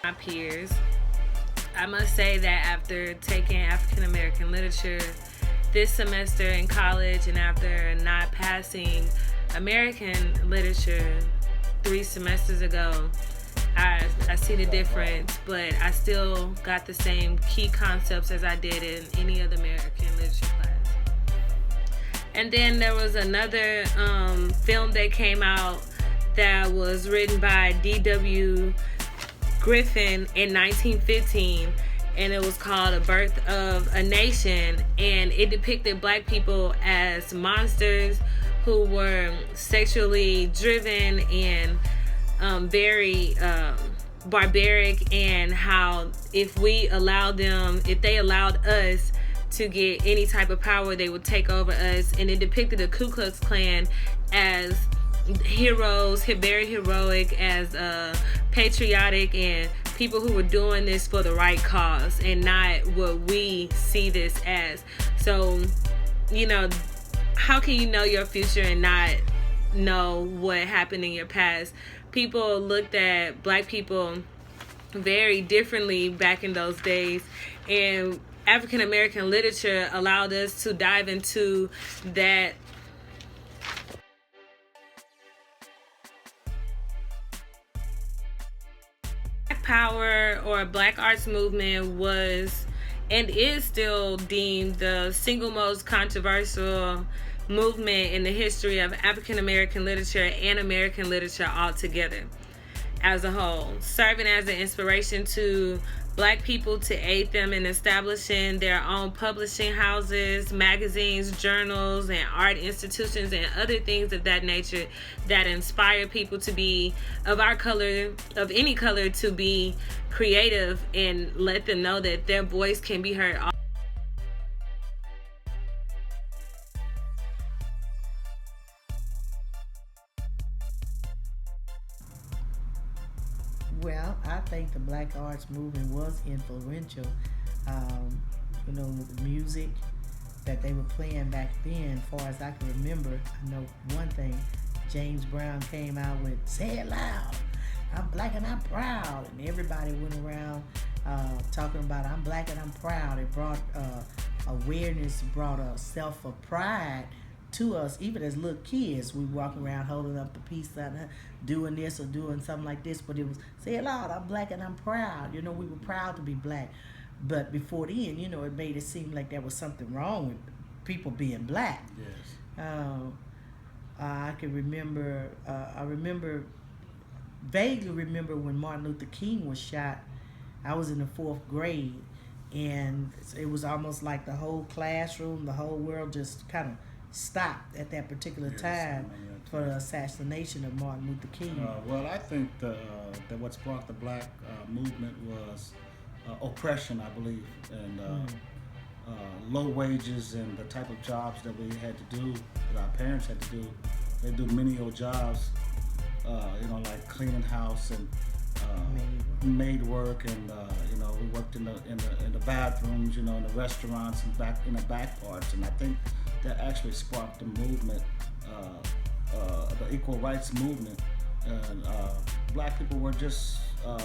my peers. I must say that after taking African American literature this semester in college and after not passing American literature 3 semesters ago, I see the difference, but I still got the same key concepts as I did in any other American literature class. And then there was another film that came out that was written by D.W. Griffin in 1915, and it was called A Birth of a Nation, and it depicted black people as monsters who were sexually driven and very barbaric, and how if they allowed us to get any type of power, they would take over us. And it depicted the Ku Klux Klan as heroes, very heroic, as patriotic, and people who were doing this for the right cause and not what we see this as. So, how can you know your future and not know what happened in your past? People looked at black people very differently back in those days, and African American literature allowed us to dive into that. Black Power or Black Arts Movement was and is still deemed the single most controversial movement in the history of African American literature and American literature altogether as a whole, serving as an inspiration to black people to aid them in establishing their own publishing houses, magazines, journals, and art institutions, and other things of that nature that inspire people to be of our color, of any color, to be creative and let them know that their voice can be heard. Well, I think the Black Arts Movement was influential. With the music that they were playing back then, as far as I can remember, I know one thing. James Brown came out with "Say It Loud, I'm black and I'm proud," and everybody went around talking about "I'm black and I'm proud." It brought awareness, brought a self of pride to us. Even as little kids, we walk around holding up the peace sign, doing this or doing something like this, but it was "Say it loud, I'm black and I'm proud." We were proud to be black. But before then, it made it seem like there was something wrong with people being black. Yes. I can remember, vaguely remember when Martin Luther King was shot. I was in the 4th grade, and it was almost like the whole classroom, the whole world just kind of stopped at that particular time for the assassination of Martin Luther King. Well, I think that what sparked the black movement was oppression, I believe, and low wages and the type of jobs that we had to do, that our parents had to do. They do menial jobs, like cleaning house and maid work, and we worked in the bathrooms, in the restaurants and back in the back parts. And I think that actually sparked the movement, the equal rights movement. And black people were just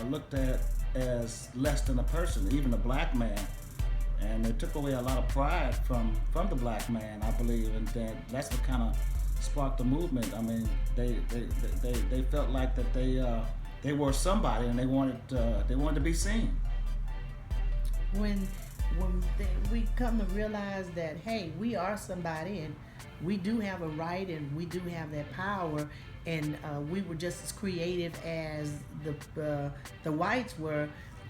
looked at as less than a person, even a black man. And it took away a lot of pride from the black man, I believe, and that's what kind of sparked the movement. I mean, they felt like that they were somebody, and they wanted to be seen. When we come to realize that, hey, we are somebody, and we do have a right, and we do have that power, and we were just as creative as the whites were,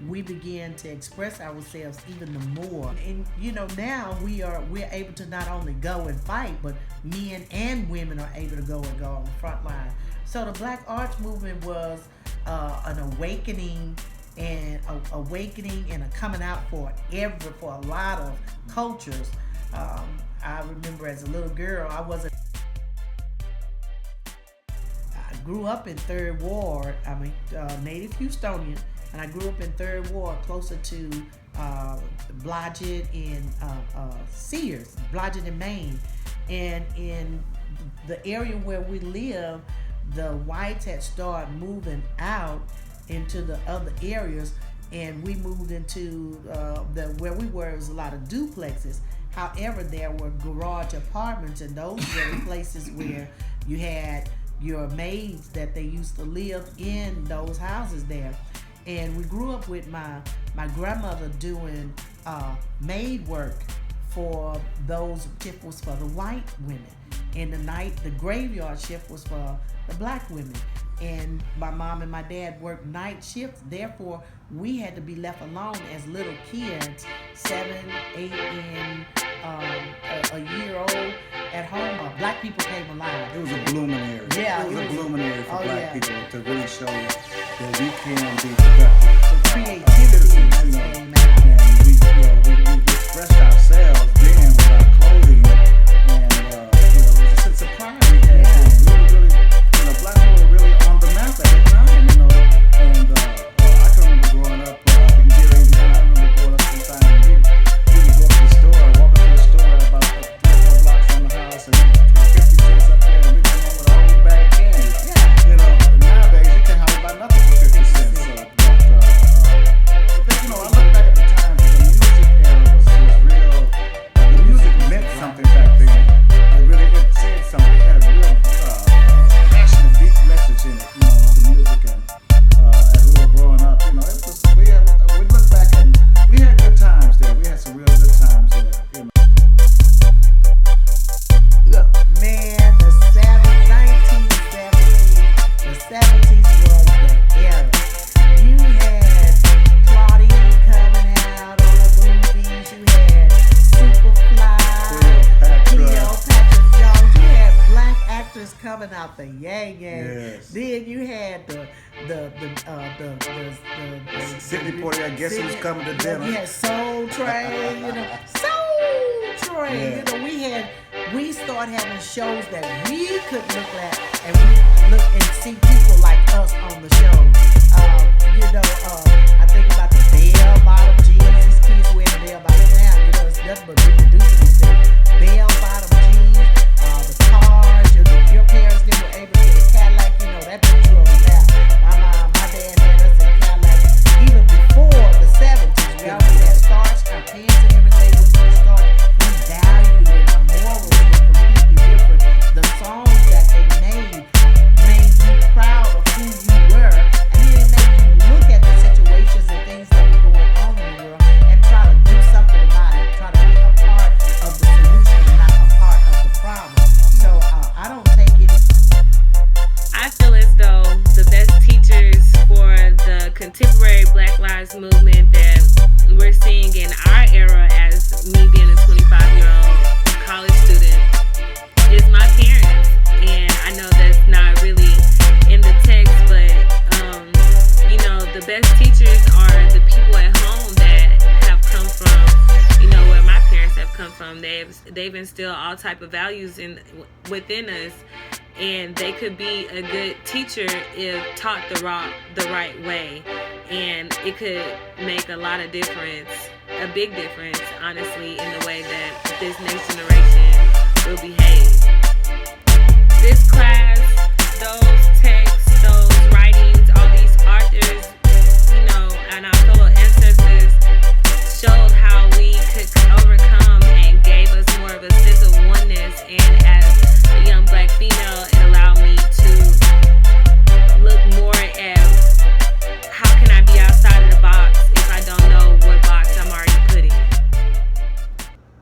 we began to express ourselves even the more. And now we're able to not only go and fight, but men and women are able to go on the front line. So the Black Arts Movement was an awakening and a coming out for a lot of cultures. I remember as a little girl, I grew up in 3rd Ward. I'm a native Houstonian, and I grew up in 3rd Ward, closer to Blodgett and Sears, Blodgett in Maine. And in the area where we live, the whites had started moving out, into the other areas, and we moved into where we were. It was a lot of duplexes. However, there were garage apartments, and those were the places where you had your maids that they used to live in those houses there. And we grew up with my grandmother doing maid work for those. Shift was for the white women, and the graveyard shift was for the black women. And my mom and my dad worked night shifts. Therefore, we had to be left alone as little kids, 7, 8, and a year old at home. Black people came alive. It was a blooming area. Yeah, it was a blooming area for black yeah. people to really show that we can be productive. The creativity citizens, came out. And we expressed ourselves then with our clothing, and it was a sense of pride we had. Yeah. We were really, black people were really on the map at the time, and I can remember growing up in Gary, Indiana. I remember growing up sometime, and we would go to the store, walk up to the store about 3 or 4 blocks from the house, and 50 cents up there, and we'd come home with a whole bag of candy. Yeah. Nowadays you can't hardly buy nothing for 50 cents. I look back at the time, the music era was real. The music meant something back then. It said something. It had a real passionate, deep message in it. The music, and as we were growing up, it was. We look back and we had good times there. We had some real good times there. Look, man, the 1970s, the 70s was the era. You had Claudine coming out on the movies. You had Superfly, Cleopatra Jones. You had black actors coming out the Yang Gang. Yes. Then you had the Sidney Poitier, guess who's coming to dinner? You had Soul Train, Soul Train. Yeah. We started having shows that we could look at, and we look and see people like us on the show. I think about the bell-bottom jeans. These kids wear the bell-bottom now. It's nothing but reproducing these things. Bell-bottom jeans, the cars. If your parents were able to get a Cadillac, that put you on the map. My dad had us in Cadillac even before the 70s. We always had starch, our pants and everything was from starch. We valued and our morals were completely different. The songs that they made you proud of who you were, and then it made you look at the situations and things that were going on in the world and try to do something about it. Try to be a part of the solution and not a part of the problem. So I don't take it. I feel as though the best teachers for the contemporary Black Lives Movement that we're seeing in our era, as me being a 25-year-old college student, is my parents. And I know that's not really in the text, but the best teachers are the people at home that have come from, where my parents have come from. They've instilled all type of values within us. And they could be a good teacher if taught the right way. And it could make a lot of difference, a big difference, honestly, in the way that this next generation will behave. This class, those texts, those writings, all these authors, and I feel